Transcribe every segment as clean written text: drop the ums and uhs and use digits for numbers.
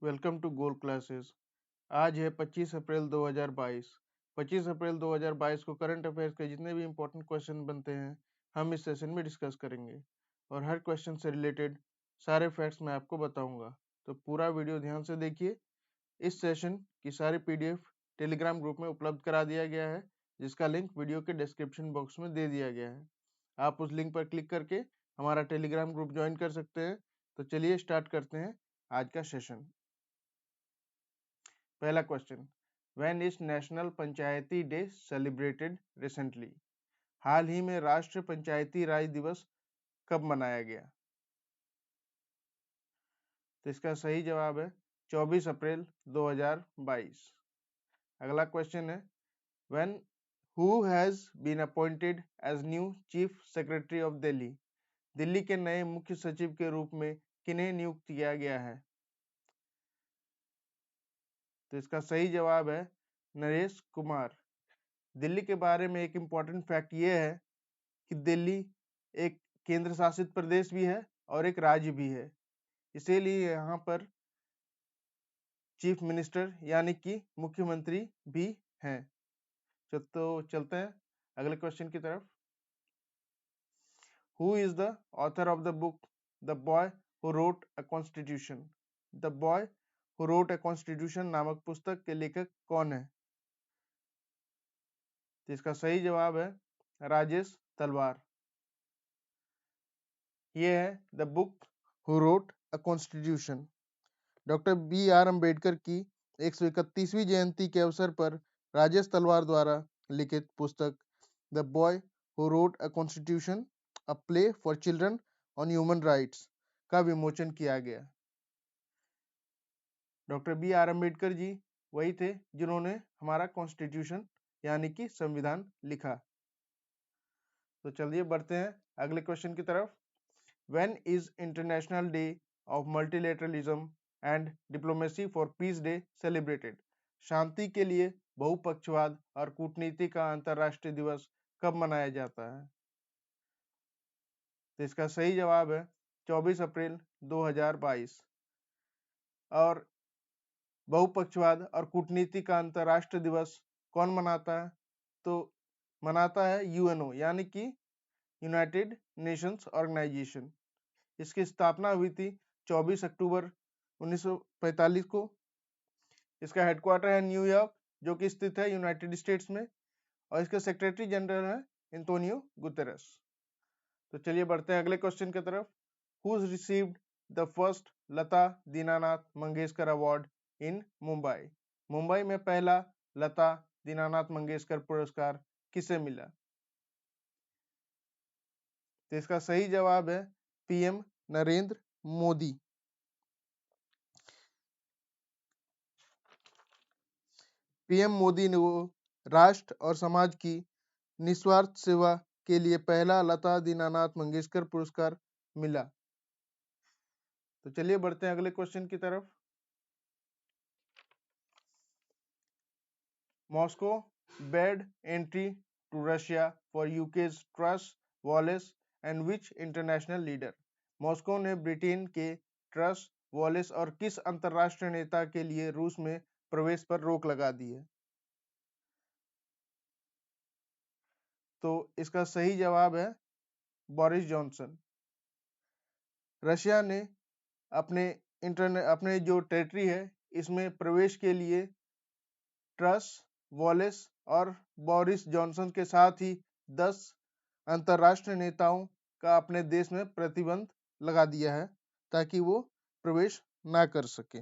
Welcome to goal classes. आज है 25 अप्रैल 2022। 25 अप्रैल 2022 को करंट अफेयर्स के जितने भी इंपॉर्टेंट क्वेश्चन बनते हैं हम इस सेशन में डिस्कस करेंगे और हर क्वेश्चन से रिलेटेड सारे फैक्ट्स मैं आपको बताऊंगा। तो पूरा वीडियो ध्यान से देखिए। इस सेशन की सारी पीडीएफ टेलीग्राम ग्रुप में उपलब्ध करा दिया गया है, जिसका लिंक वीडियो के डिस्क्रिप्शन बॉक्स में दे दिया गया है। आप उस लिंक पर क्लिक करके हमारा टेलीग्राम ग्रुप ज्वाइन कर सकते हैं। तो चलिए स्टार्ट करते हैं आज का सेशन। पहला question, when is national Panchayati day celebrated recently? हाल ही में राष्ट्रीय पंचायती राज दिवस कब मनाया गया? तो इसका सही जवाब है 24 अप्रैल 2022। अगला क्वेश्चन है, when who has been appointed as new chief secretary of Delhi? Delhi के नए मुख्य सचिव के रूप में किन्हें नियुक्त किया गया है? तो इसका सही जवाब है नरेश कुमार। दिल्ली के बारे में एक इम्पॉर्टेंट फैक्ट ये है कि दिल्ली एक केंद्र शासित प्रदेश भी है और एक राज्य भी है, इसीलिए यहाँ पर चीफ मिनिस्टर यानी कि मुख्यमंत्री भी हैं। तो चलते हैं अगले क्वेश्चन की तरफ। Who is the author of the book the boy who wrote a constitution? The boy who wrote a constitution नामक पुस्तक के लेखक कौन है? तो इसका सही जवाब है राजेश तलवार। ये है the book who wrote a constitution. Doctor B R Ambedkar की 131वीं जयंती के अवसर पर राजेश तलवार द्वारा लिखित पुस्तक the boy who wrote a constitution a play for children on human rights का विमोचन किया गया। Doctor B R Ambedkar ji वही थे जिन्होंने हमारा कॉन्स्टिट्यूशन यानी कि संविधान लिखा। तो चलिए बढ़ते हैं अगले क्वेश्चन की तरफ। When is international day of multilateralism and diplomacy for peace day celebrated? शांति के लिए बहुपक्षवाद और कूटनीति का अंतर्राष्ट्रीय दिवस कब मनाया जाता है? तो इसका सही जवाब है 24 अप्रैल 2022। और बहुपक्षवाद और कूटनीति का अंतर्राष्ट्रीय दिवस कौन मनाता है? तो मनाता है यूएनओ यानी कि यूनाइटेड नेशंस ऑर्गेनाइजेशन। इसकी स्थापना हुई थी 24 अक्टूबर 1945 को। इसका हेडक्वार्टर है न्यूयॉर्क, जो कि स्थित है यूनाइटेड स्टेट्स में, और इसके सेक्रेटरी जनरल है एंटोनियो गुतेरेस। तो चलिए बढ़ते हैं अगले क्वेश्चन की तरफ। Who received the first Lata Dinanath Mangeshkar award in Mumbai? Mumbai में पहला लता दीनानाथ मंगेशकर पुरस्कार किसे मिला? तो इसका सही जवाब है पीएम नरेंद्र मोदी। पीएम मोदी ने वो राष्ट्र और समाज की निस्वार्थ सेवा के लिए पहला लता दीनानाथ मंगेशकर पुरस्कार मिला। तो चलिए बढ़ते हैं अगले क्वेश्चन की तरफ। मॉस्को बेड entry to Russia for UK's Truss Wallace and which international leader? Moscow ने ब्रिटेन के ट्रस वॉलेस और किस अंतरराष्ट्रीय नेता के लिए रूस में प्रवेश पर रोक लगा दी है? तो इसका सही जवाब है बोरिस जॉनसन। रशिया ने अपने जो टेरिटरी है इसमें प्रवेश के लिए ट्रस वॉलेस और बोरिस जॉनसन के साथ ही 10 अंतरराष्ट्रीय नेताओं का अपने देश में प्रतिबंध लगा दिया है ताकि वो प्रवेश ना कर सके।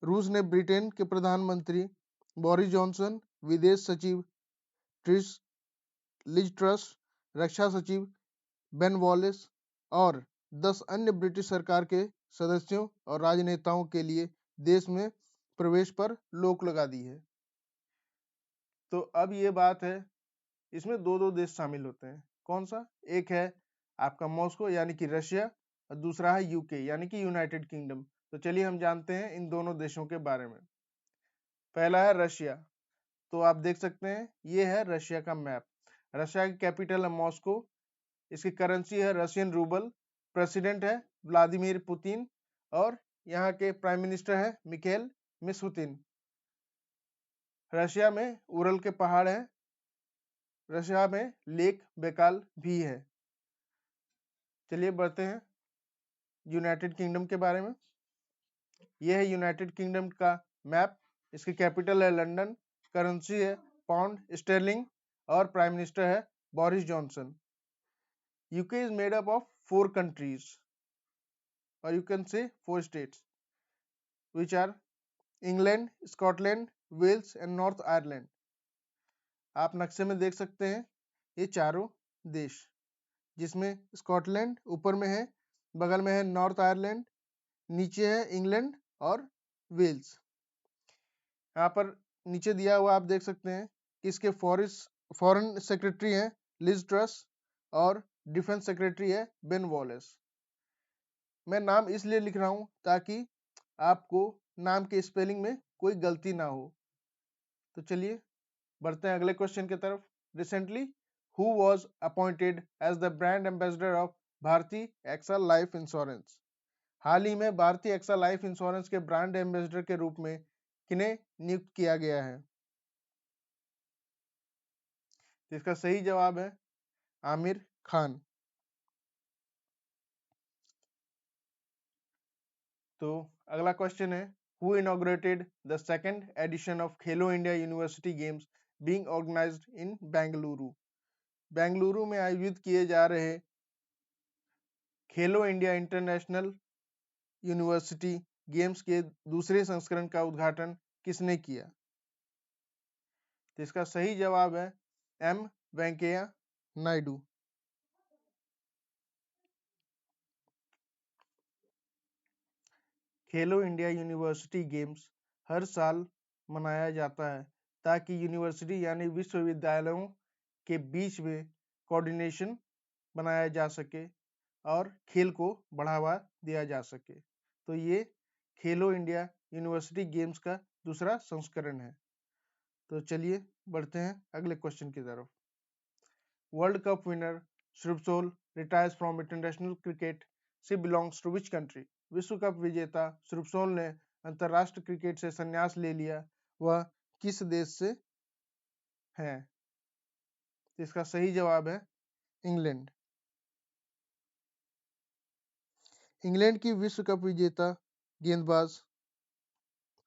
रूस ने ब्रिटेन के प्रधानमंत्री बोरिस जॉनसन, विदेश सचिव ट्रिश लिज ट्रस, रक्षा सचिव बेन वॉलेस और 10 अन्य ब्रिटिश सरकार के सदस्यों और राजनेताओं के लिए देश में प्रवेश पर रोक लगा दी है। तो अब ये बात है, इसमें दो दो देश शामिल होते हैं। कौन सा? एक है आपका मॉस्को यानी कि रशिया, और दूसरा है यूके यानी कि यूनाइटेड किंगडम। तो चलिए हम जानते हैं इन दोनों देशों के बारे में। पहला है रशिया। तो आप देख सकते हैं ये है रशिया का मैप। रशिया की कैपिटल है मॉस्को, इसकी करेंसी है रशियन रूबल, प्रेसिडेंट है व्लादिमीर पुतिन, और यहाँ के प्राइम मिनिस्टर है मिखेल मिशुतिन। रशिया में उरल के पहाड़ है। रशिया में लेक बेकाल भी है। चलिए बढ़ते हैं यूनाइटेड किंगडम के बारे में। यह है यूनाइटेड किंगडम का मैप। इसकी कैपिटल है लंदन, करेंसी है पाउंड स्टर्लिंग और प्राइम मिनिस्टर है Boris Johnson. UK is made up of 4 countries, or you can say 4 states, which are England, Scotland, Wales and North Ireland. आप नक्शे में देख सकते हैं ये चारों देश, जिसमें स्कॉटलैंड ऊपर में है, बगल में है नॉर्थ आयरलैंड, नीचे है इंग्लैंड और वेल्स। यहाँ पर नीचे दिया हुआ आप देख सकते हैं कि इसके फॉरेन सेक्रेटरी हैं लिज ट्रस और डिफेंस सेक्रेटरी है बेन वॉलेस। मैं नाम इसलिए लिख रहा हूँ ताकि आपको नाम के स्पेलिंग में कोई गलती ना हो। तो चलिए बढ़ते हैं अगले क्वेश्चन की तरफ। Recently who was appointed as the brand ambassador of Bharti AXA life insurance? हाल ही में भारतीय एक्सा लाइफ इंश्योरेंस के ब्रांड एम्बेसडर के रूप में किन्हें नियुक्त किया गया है? इसका सही जवाब है आमिर खान। तो अगला क्वेश्चन है who inaugurated the second edition of Khelo India university games being organised in Bengaluru? Bengaluru में आयोजित किए जा रहे खेलो इंडिया इंटरनेशनल यूनिवर्सिटी गेम्स के दूसरे संस्करण का उद्घाटन किसने किया? तो इसका सही जवाब है एम वेंकैया नायडू। खेलो इंडिया यूनिवर्सिटी गेम्स हर साल मनाया जाता है ताकि यूनिवर्सिटी यानी विश्वविद्यालयों के बीच में कोऑर्डिनेशन बनाया जा सके और खेल को बढ़ावा दिया जा सके। तो ये खेलो इंडिया यूनिवर्सिटी गेम्स का दूसरा संस्करण है। तो चलिए बढ़ते हैं अगले क्वेश्चन की तरफ। World cup winner Shrubsole retires from international cricket, she belongs to which country? विश्व कप विजेता श्रुपसोल ने अंतरराष्ट्रीय क्रिकेट से संन्यास ले लिया। वह किस देश से है? इसका सही जवाब है इंग्लैंड। इंग्लैंड की विश्व कप विजेता गेंदबाज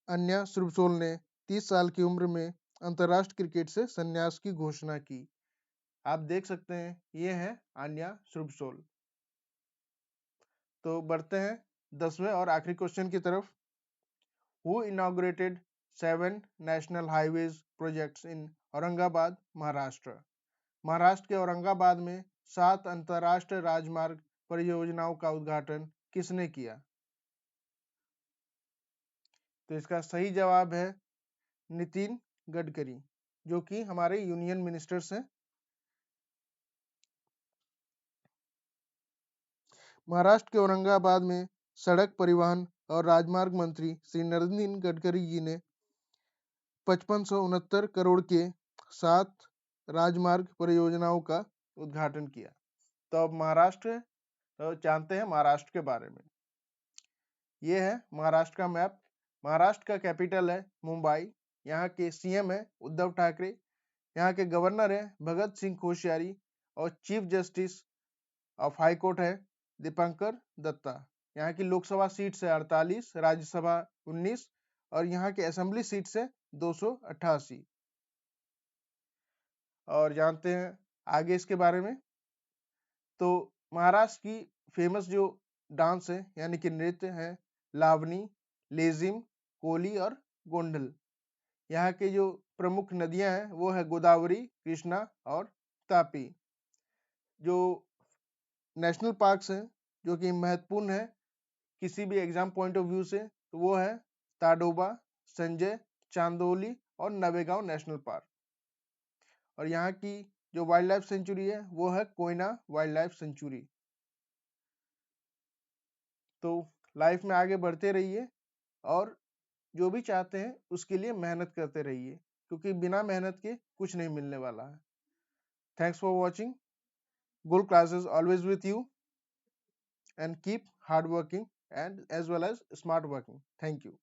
अन्या श्रुपसोल ने 30 साल की उम्र में अंतरराष्ट्रीय क्रिकेट से संन्यास की घोषणा की। आप देख सकते हैं ये है अन्या श्रुपसोल। तो बढ़ते हैं 10वें और आखिरी क्वेश्चन की तरफ। Who inaugurated 7 national highways projects in Aurangabad, Maharashtra? Maharashtra के औरंगाबाद में 7 अंतरराष्ट्रीय राजमार्ग परियोजनाओं का उद्घाटन किसने किया? तो इसका सही जवाब है नितिन गडकरी, जो कि हमारे यूनियन मिनिस्टर्स हैं। महाराष्ट्र के औरंगाबाद में सड़क परिवहन और राजमार्ग मंत्री श्री नितिन गडकरी जी ने 5569 करोड़ के 7 राजमार्ग परियोजनाओं का उद्घाटन किया। तो अब महाराष्ट्र जानते हैं महाराष्ट्र के बारे में। ये है महाराष्ट्र का मैप। महाराष्ट्र का कैपिटल है मुंबई। यहाँ के सीएम है उद्धव ठाकरे। यहाँ के गवर्नर है भगत सिंह कोश्यारी और chief justice of high court है दीपंकर दत्ता। यहाँ की लोकसभा सीट्स है 48, राज्यसभा 19 और यहाँ के असेंबली सीट्स है 288। और जानते हैं आगे इसके बारे में। तो महाराष्ट्र की फेमस जो डांस है यानी कि नृत्य है लावनी, लेजिम, कोली और गोंडल। यहाँ के जो प्रमुख नदियां हैं वो है गोदावरी, कृष्णा और तापी। जो नेशनल पार्क्स हैं जो कि महत्वपूर्ण है किसी भी एग्जाम पॉइंट ऑफ व्यू से, तो वो है ताडोबा, संजय, चांदोली और नवेगांव नेशनल पार्क। और यहाँ की जो वाइल्ड लाइफ सेंचुरी है वो है कोयना वाइल्ड लाइफ सेंचुरी। तो लाइफ में आगे बढ़ते रहिए और जो भी चाहते हैं उसके लिए मेहनत करते रहिए, क्योंकि बिना मेहनत के कुछ नहीं मिलने वाला है। Thanks for watching. Gold classes always with you and keep hard working and as well as smart working. Thank you.